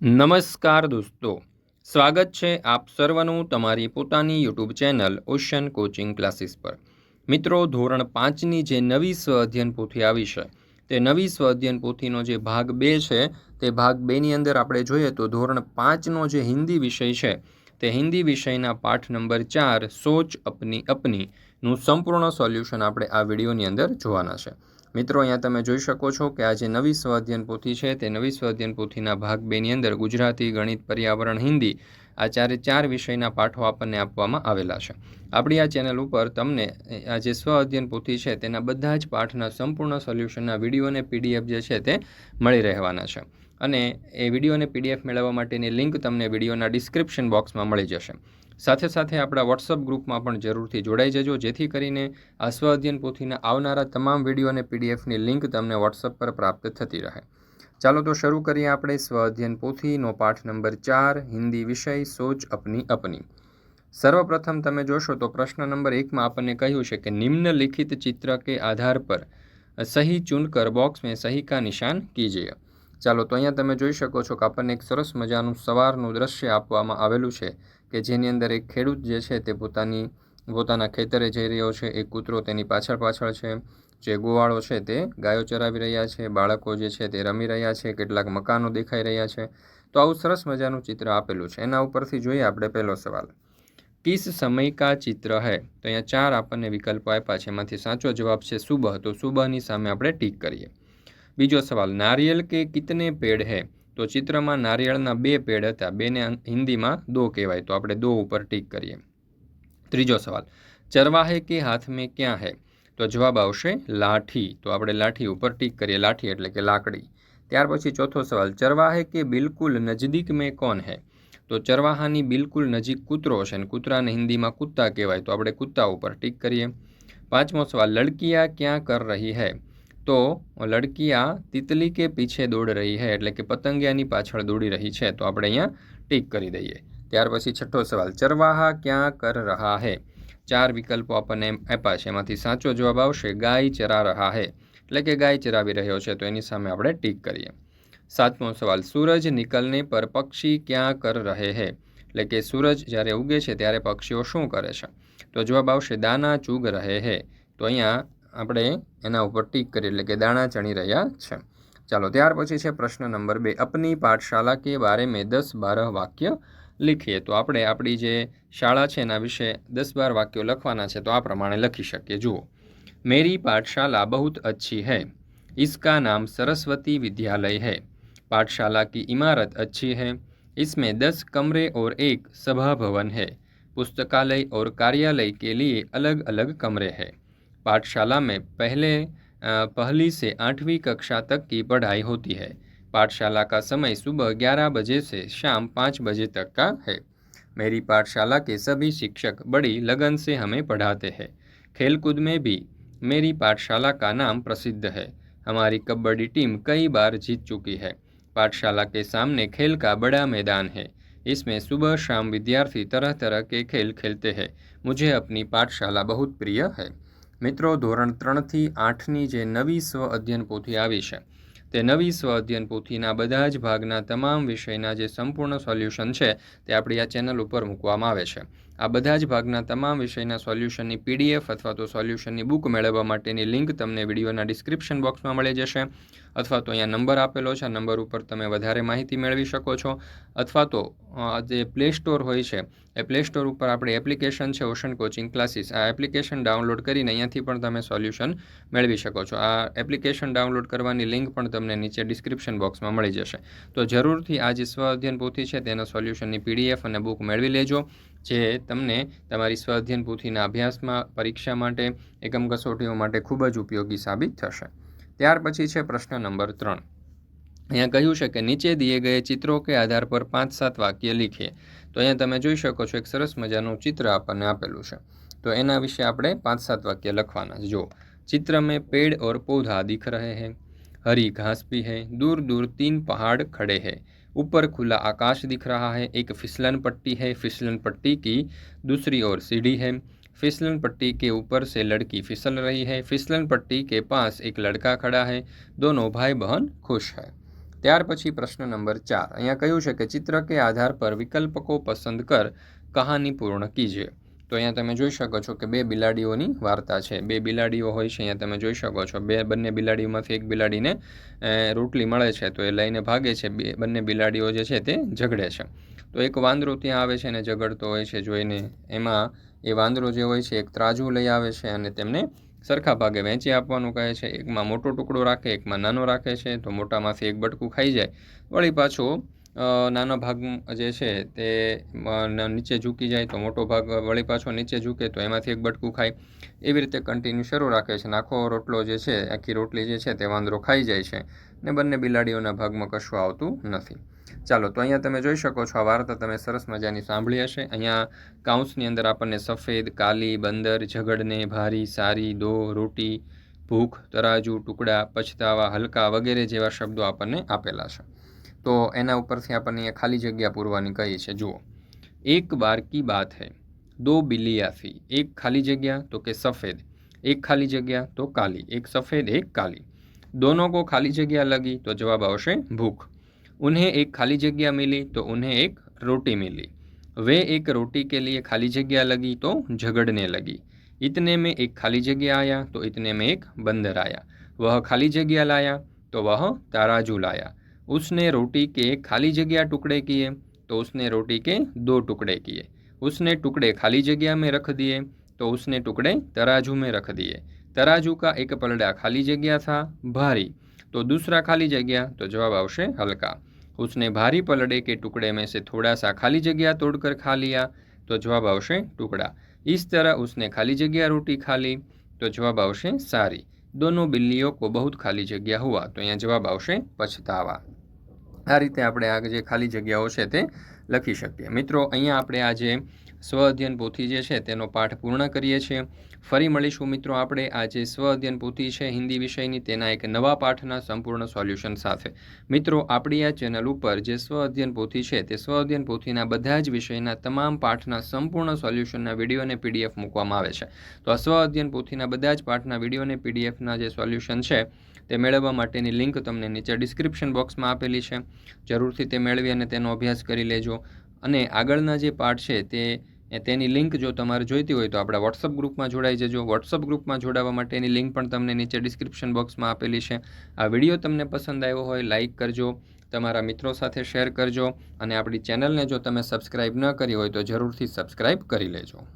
નમસ્કાર દોસ્તો, સ્વાગત છે આપ સર્વનું તમારી પોતાની YouTube channel ocean coaching classes પર। મિત્રો, ધોરણ 5ની જે નવી સ્વ અધ્યયન પોથી આવી છે તે નવી સ્વ અધ્યયન પોથીનો જે ભાગ 2 છે તે ભાગ 2ની અંદર આપણે જોઈએ તો ધોરણ 5નો જે હિન્દી વિષય છે તે હિન્દી વિષયના પાઠ નંબર 4 સોચ અપની અપનીનું સંપૂર્ણ સોલ્યુશન આપણે આ વિડીયોની અંદર જોવાના છે। મિત્રો, અહીંયા તમે જોઈ શકો છો કે આ જે નવી સ્વ અધ્યયન પોથી છે તે નવી સ્વ અધ્યયન પોથીના ભાગ 2ની અંદર ગુજરાતી, ગણિત, પર્યાવરણ, હિન્દી આ ચાર વિષયના પાઠો આપણને આપવામાં આવેલા છે। આપણી આ ચેનલ ઉપર તમને આ જે સ્વ અધ્યયન પોથી છે તેના બધા જ પાઠના સંપૂર્ણ સોલ્યુશનના વિડીયો અને પીડીએફ જે છે તે મળી રહેવાના છે અને એ વિડીયો અને પીડીએફ મેળવવા માટેની લિંક તમને વિડીયોના ડિસ્ક્રિપ્શન બોક્સમાં મળી જશે। સાથે સાથે આપણા વોટ્સઅપ ગ્રુપમાં પણ જરૂરથી જોડાઈ જજો, જેથી કરીને આ સ્વ અધ્યયન પોથીના આવનારા તમામ વિડીયો અને પીડીએફની લિંક તમને વોટ્સઅપ પર પ્રાપ્ત થતી રહે। ચાલો તો શરૂ કરીએ આપણે સ્વ અધ્યયન પોથીનો પાઠ નંબર 4 હિન્દી વિષય સોચ અપની અપની। સર્વપ્રથમ તમે જોશો તો પ્રશ્ન નંબર 1માં આપણને કહ્યું છે કે નિમ્નલિખિત चित्र के आधार पर सही चुनकर बॉक्स में सही का निशान कीजिए। ચાલો તો અહીંયા તમે જોઈ શકો છો કે આપણને એક સરસ મજાનું સવારનું દ્રશ્ય આપવામાં આવેલું છે કે જેની અંદર એક ખેડૂત જે છે તે પોતાના ખેતરે જઈ રહ્યો છે, એક કૂતરો તેની પાછળ છે, જે ગોવાળો છે તે ગાયો ચરાવી રહ્યા છે, બાળકો જે છે તે રમી રહ્યા છે, કેટલાક મકાનો દેખાઈ રહ્યા છે। તો આવું સરસ મજાનું ચિત્ર આપેલું છે। એના ઉપરથી જોઈએ આપણે પહેલો સવાલ, किस समय का चित्र है। तो અહીંયા 4 આપણને વિકલ્પો આપ્યા છે, એમાંથી સાચો જવાબ છે સુબહ, તો સુબહની સામે આપણે ટીક કરીએ। બીજો સવાલ, नारियल के कितने पेड़ है। तो ચિત્રમાં નારિયેળના 2 પેડ હતા, 2ને હિન્દીમાં 2 કહેવાય, તો આપણે 2 ઉપર ટીક કરીએ। ત્રીજો સવાલ, ચરવાહે के हाथ में क्या है। તો જવાબ આવશે લાઠી, તો આપણે લાઠી ઉપર ટીક કરીએ, લાઠી એટલે કે લાકડી। ત્યાર પછી ચોથો સવાલ, ચરવાહે કે બિલકુલ નજદીક में कौन है। તો ચરવાહાની બિલકુલ નજીક કૂતરો છે અને કૂતરાને હિન્દીમાં કૂત્તા કહેવાય, તો આપણે કૂત્તા ઉપર ટીક કરીએ। પાંચમો સવાલ, લડકિયા ક્યાં કર રહી है। તો લડકિયા તિતલી કે પીછે દોડ રહી है એટલે કે પતંગિયાની પાછળ દોડી રહી છે, તો આપણે અહીંયા ટીક કરી દઈએ। ત્યાર પછી છઠ્ઠો સવાલ, ચરવાહા ક્યાં કર રહા है। 4 વિકલ્પો આપણને આપ્યા છે, એમાંથી સાચો જવાબ આવશે ગાય ચરા રહા है એટલે કે ગાય ચરાવી રહ્યો છે, તો એની સામે આપણે ટીક કરીએ। સાતમો સવાલ, સૂરજ નિકલને પર પક્ષી ક્યાં કર રહે है એટલે કે સૂરજ જ્યારે ઉગે છે ત્યારે પક્ષીઓ શું કરે છે, તો જવાબ આવશે દાના ચૂગ રહે है, તો અહીંયા આપણે એના ઉપર ટીક કરીએ એટલે કે દાણા ચણી રહ્યા છે। ચાલો ત્યાર પછી છે પ્રશ્ન નંબર 2, अपनी पाठशाला के बारे में 10-12 વાક્ય लिखिए। તો આપણે આપણી જે શાળા છે એના વિશે 10-12 વાક્યો લખવાના છે, તો આ પ્રમાણે લખી શકીએ। જુઓ, मेरी पाठशाला बहुत अच्छी है, इसका नाम सरस्वती विद्यालय है, पाठशाला की इमारत अच्छी है, इसमें 10 कमरे और एक सभा भवन है, पुस्तकालय और कार्यालय के लिए अलग अलग कमरे हैं, पाठशाला में पहली से 8वीं कक्षा तक की पढ़ाई होती है, पाठशाला का समय सुबह 11 बजे से शाम 5 बजे तक का है, मेरी पाठशाला के सभी शिक्षक बड़ी लगन से हमें पढ़ाते हैं, खेलकूद में भी मेरी पाठशाला का नाम प्रसिद्ध है, हमारी कबड्डी टीम कई बार जीत चुकी है, पाठशाला के सामने खेल का बड़ा मैदान है, इसमें सुबह शाम विद्यार्थी तरह तरह के खेल खेलते हैं, मुझे अपनी पाठशाला बहुत प्रिय है। મિત્રો, ધોરણ 3થી 8ની જે નવી સ્વ અધ્યયન પોથી આવી છે તે નવી સ્વ અધ્યયન પોથીના બધા જ ભાગના તમામ વિષયના જે સંપૂર્ણ સોલ્યુશન છે તે આપણી આ ચેનલ ઉપર મૂકવામાં આવે છે। આ બધા જ ભાગના તમામ વિષયના સોલ્યુશનની પીડીએફ અથવા તો સોલ્યુશનની બુક મેળવવા માટેની લિંક તમને વિડીયોના ડિસ્ક્રિપ્શન બોક્સમાં મળી જશે, અથવા તો અહીંયા નંબર આપેલો છે, આ નંબર ઉપર તમે વધારે માહિતી મેળવી શકો છો, અથવા તો જે પ્લે સ્ટોર હોય છે એ પ્લે સ્ટોર ઉપર આપણી એપ્લિકેશન છે ઓશન કોચિંગ ક્લાસીસ, આ એપ્લિકેશન ડાઉનલોડ કરીને અહીંયાથી પણ તમે સોલ્યુશન મેળવી શકો છો। આ એપ્લિકેશન ડાઉનલોડ કરવાની લિંક પણ તમને નીચે ડિસ્ક્રિપ્શન બોક્સમાં મળી જશે। તો જરૂરથી આ જે સ્વ અધ્યયન પોથી છે તેના સોલ્યુશનની પીડીએફ અને બુક મેળવી લેજો, જે તમને તમારી સ્વ અધ્યયન પોથીના અભ્યાસમાં, પરીક્ષા માટે, એકમ કસોટીઓ માટે ખૂબ જ ઉપયોગી સાબિત થશે। ત્યાર પછી છે પ્રશ્ન નંબર 3। અહીંયા કહ્યું છે કે નીચે દિए गए चित्रों के आधार पर 5-7 વાક્ય लिखिए। તો અહીંયા તમે જોઈ શકો છો એક સરસ મજાનું ચિત્ર આપણને આપેલું છે, તો એના વિશે આપણે 5-7 વાક્ય લખવાના છે। જો, चित्र में पेड़ और पौधा दिख रहे हैं, हरी घास भी है, दूर दूर 3 पहाड़ खड़े हैं, ऊपर खुला आकाश दिख रहा है, एक फिसलन पट्टी है, फिसलन पट्टी की दूसरी ओर सीढ़ी है, फिसलन पट्टी के ऊपर से लड़की फिसल रही है, फिसलन पट्टी के पास एक लड़का खड़ा है, दोनों भाई बहन खुश है। ત્યાર પછી પ્રશ્ન નંબર 4 અહીંયા કહ્યું છે કે ચિત્ર કે આધાર પર વિકલ્પ को પસંદ કર કહાની પૂર્ણ કીजिए। તો અહીંયા તમે જોઈ શકો છો કે બે બિલાડીઓની વાર્તા છે। બે બિલાડીઓ હોય છે, અહીંયા તમે જોઈ શકો છો બંને બિલાડીઓમાંથી એક બિલાડીને રોટલી મળે છે તો એ લઈને ભાગે છે। બંને બિલાડીઓ જે છે તે ઝઘડે છે। તો એક વાંદરો ત્યાં આવે છે અને ઝઘડતો હોય છે જોઈને એમાં એ વાંદરો જે હોય છે એક ત્રાજુ લઈ આવે છે અને તેમને સરખા ભાગે વહેંચી આપવાનું કહે છે। એકમાં મોટો ટુકડો રાખે, એકમાં નાનો રાખે છે। તો મોટામાંથી એક બટકું ખાઈ જાય, વળી પાછો નાનો ભાગ જે છે તે નીચે ઝૂકી જાય તો મોટો ભાગ વળી પાછો નીચે ઝૂકે તો એમાંથી એક બટકું ખાય। એવી રીતે કન્ટિન્યુ શરૂ રાખે છે અને આખો રોટલો જે છે, આખી રોટલી જે છે તે વાંદરો ખાઈ જાય છે ને બંને બિલાડીઓના ભાગમાં કશું આવતું નથી। ચાલો, તો અહીંયા તમે જોઈ શકો છો આ વાર્તા તમે સરસ મજાની સાંભળી હશે। અહીંયા કાઉન્સની અંદર આપણને સફેદ, કાલી, બંદર, ઝઘડને, ભારી, સારી, દો, રોટી, ભૂખ, તરાજુ, ટુકડા, પછતાવા, હલકા વગેરે જેવા શબ્દો આપણને આપેલા છે। તો એના ઉપરથી આપણને અહીંયા ખાલી જગ્યા પૂરવાની કહી છે। જુઓ, એક બાર કી બાત હૈ, दो बिल्लियाँ थी, एक खाली जगह तो के सफ़ेद, एक खाली जगह तो काली, एक सफ़ेद एक काली। दोनों को खाली जगह लगी तो जवाब आवशे भूख। उन्हें एक खाली जगह मिली तो उन्हें एक रोटी मिली। वे एक रोटी के लिए खाली जगह लगी तो झगड़ने लगी। इतने में एक खाली जगह आया तो इतने में एक बंदर आया। वह खाली जगह लाया तो वह तराजू लाया। उसने रोटी के खाली जगह टुकड़े किए तो उसने रोटी के 2 टुकड़े किए। उसने टुकड़े खाली जगह में रख दिए तो उसने टुकड़े तराजू में रख दिए। तराजू का एक पलड़ा खाली जगह था भारी तो दूसरा खाली जगह तो जवाब आवशे हल्का। उसने भारी पलड़े के टुकड़े में से थोड़ा सा खाली जगह तोड़कर खा लिया तो जवाब आवशे टुकड़ा। इस तरह उसने खाली जगह रोटी खा ली तो जवाब आवशे सारी। दोनों बिल्लियों को बहुत खाली जगह हुआ तो यहाँ जवाब आवशे पछतावा। आ रीते આપણે આ જે ખાલી જગ્યાઓ છે તે લખી શકીએ। મિત્રો, અહીંયા આપણે આ જે સ્વ અધ્યયન પોથી જે છે તેનો પાઠ પૂર્ણ કરીએ છીએ। ફરી મળીશું મિત્રો આપણે આ જે સ્વ અધ્યયન પોથી છે હિન્દી વિષયની તેના એક નવા પાઠના સંપૂર્ણ સોલ્યુશન સાથે। મિત્રો, આપણી આ ચેનલ ઉપર જે સ્વ અધ્યયન પોથી છે તે સ્વ અધ્યયન પોથીના બધા જ વિષયના તમામ પાઠના સંપૂર્ણ સોલ્યુશનના વિડીયો અને પીડીએફ મૂકવામાં આવે છે। તો આ સ્વ અધ્યયન પોથીના બધા જ પાઠના વિડીયો અને પીડીએફના જે સોલ્યુશન છે તે મેળવવા માટેની લિંક તમને નીચે ડિસ્ક્રિપ્શન બોક્સમાં આપેલી છે। જરૂરથી તે મેળવી અને તેનો અભ્યાસ કરી લેજો। અને આગળના જે પાઠ છે તેની લિંક જો તમારે જોઈતી હોય તો આપણા વોટ્સઅપ ગ્રુપમાં જોડાઈ જજો। વોટ્સઅપ ગ્રુપમાં જોડાવા માટેની લિંક પણ તમને નીચે ડિસ્ક્રિપ્શન બોક્સમાં આપેલી છે। આ વિડીયો તમને પસંદ આવ્યો હોય લાઇક કરજો, તમારા મિત્રો સાથે શેર કરજો અને આપણી ચેનલને જો તમે સબસ્ક્રાઈબ ન કરી હોય તો જરૂરથી સબસ્ક્રાઈબ કરી લેજો।